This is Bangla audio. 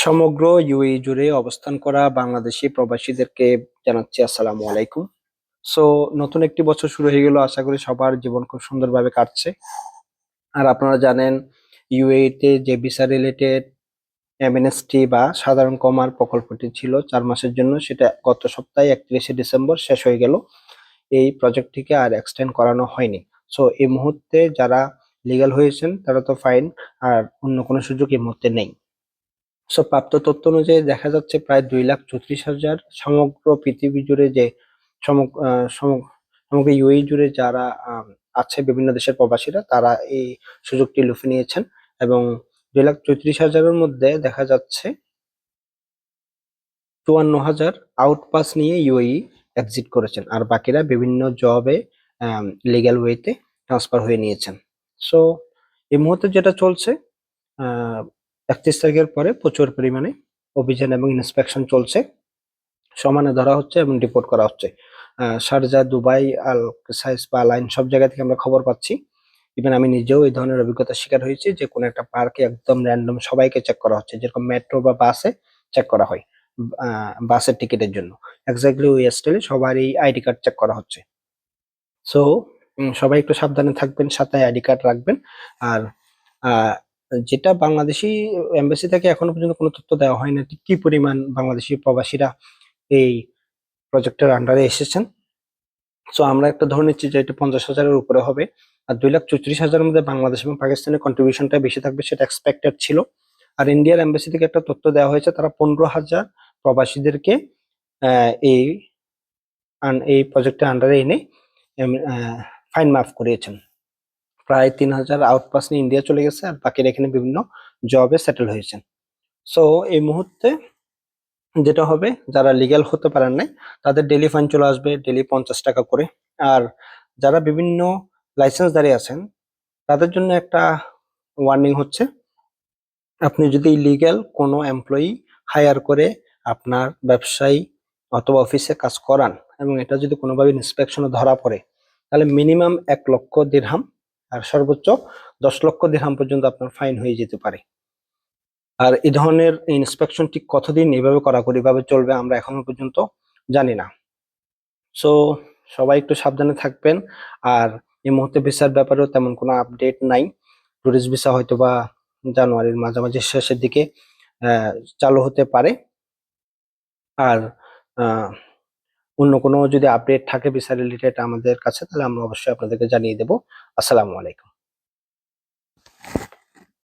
সমগ্র ইউএই জুড়ে অবস্থান করা বাংলাদেশি প্রবাসীদেরকে জানাচ্ছি আসসালামু আলাইকুম। সো নতুন একটি বছর শুরু হয়ে গেল, আশা করি সবার জীবন খুব সুন্দরভাবে কাটছে। আর আপনারা জানেন ইউএই তে যে ভিসা রিলেটেড এমএনএসটি বা সাধারণ কমার প্রকল্পটি ছিল 4 মাসের জন্য, সেটা গত সপ্তাহে 31শে ডিসেম্বর শেষ হয়ে গেল। এই প্রজেক্টটিকে আর এক্সটেন্ড করানো হয়নি। সো এই মুহূর্তে যারা লিগ্যাল হয়েছেন তারা তো ফাইন, আর অন্য কোনো সুযোগ এই মুহূর্তে নেই। সো প্রাপ্ত তথ্য অনুযায়ী দেখা যাচ্ছে প্রায় 2,34,000 সমগ্র পৃথিবী জুড়ে যে সমগ্র ইউএই জুড়ে যারা আছে বিভিন্ন দেশের প্রবাসীরা, তারা এই সুযোগটি লুফে নিয়েছেন। এবং 2,34,000-এর মধ্যে দেখা যাচ্ছে 54,000 আউটপাস নিয়ে ইউএই এক্সিট করেছেন, আর বাকিরা বিভিন্ন জবে লিগ্যাল ওয়েতে ট্রান্সফার হয়ে নিয়েছেন। সো এই মুহূর্তে যেটা চলছে, 31 তারিখের পরে প্রচুর পরিমাণে অভিযান এবং ইন্সপেকশন চলছে, সমানে ধরা হচ্ছে এবং ডিপোর্ট করা হচ্ছে। শারজা, দুবাই, আল সাইজ বা লাইন সব জায়গা থেকে আমরা খবর পাচ্ছি। ইভেন আমি নিজেও এই ধরনের অভিজ্ঞতার শিকার হয়েছি যে কোনো একটা পার্কে একদম র্যান্ডম সবাইকে চেক করা হচ্ছে, যেরকম মেট্রো বা বাসে চেক করা হয় বাসের টিকিটের জন্য। এক্স্যাক্টলি ওই স্টাইলে সবারই আইডি কার্ড চেক করা হচ্ছে। সো সবাই একটু সাবধানে থাকবেন, সাথে আইডি কার্ড রাখবেন। আর আহ, যেটা বাংলাদেশি এমবাসি থেকে এখনো পর্যন্ত কোনো তথ্য দেওয়া হয় না, ঠিক কি পরিমাণ বাংলাদেশি প্রবাসীরা এই প্রজেক্টের আন্ডারে এসেছেন। সো আমরা একটা ধরে নিচ্ছি যে এটা 50,000-এর উপরে হবে। আর 2,34,000-এর মধ্যে বাংলাদেশ এবং পাকিস্তানের কন্ট্রিবিউশনটা বেশি থাকবে, সেটা এক্সপেক্টেড ছিল। আর ইন্ডিয়ার এমবাসি থেকে একটা তথ্য দেওয়া হয়েছে, তারা 15,000 প্রবাসীদেরকে এই এই প্রজেক্টের আন্ডারে এনে ফাইন মাফ করিয়েছেন। প্রায় 3,000 আউটপাস নিয়ে ইন্ডিয়া চলে গেছে, আর বাকিরা এখানে বিভিন্ন জবে সেটেল হয়েছেন। সো এই মুহূর্তে যেটা হবে, যারা লিগ্যাল হতে পারেন নাই তাদের ডেইলি ফাইন চলে আসবে, ডেইলি 50 টাকা করে। আর যারা বিভিন্ন লাইসেন্সধারী আছেন তাদের জন্য একটা ওয়ার্নিং হচ্ছে, আপনি যদি ইলিগ্যাল কোনো এমপ্লয়ি হায়ার করে আপনার ব্যবসায়ী অথবা অফিসে কাজ করান এবং এটা যদি কোনোভাবে ইন্সপেকশনে ধরা পড়ে, তাহলে মিনিমাম 1,00,000 দিরহাম আর সর্বোচ্চ 10,00,000 দিরহাম পর্যন্ত আপনার ফাইন হয়ে যেতে পারে। আর এই ধরনের ইন্সপেকশন ঠিক কতদিন এভাবে কড়াকড়ি ভাবে চলবে আমরা এখনো পর্যন্ত জানি না। সো সবাই একটু সাবধানে থাকবেন। আর এই মুহূর্তে ভিসার ব্যাপারেও তেমন কোনো আপডেট নাই। টুরিস্ট ভিসা হয়তো বা জানুয়ারির মাঝামাঝি শেষের দিকে আহ, চালু হতে পারে। আর আহ, অন্য কোনো যদি আপডেট থাকে ভিসা রিলেটেড আমাদের কাছে, তাহলে আমরা অবশ্যই আপনাদেরকে জানিয়ে দেবো। আসসালামু আলাইকুম।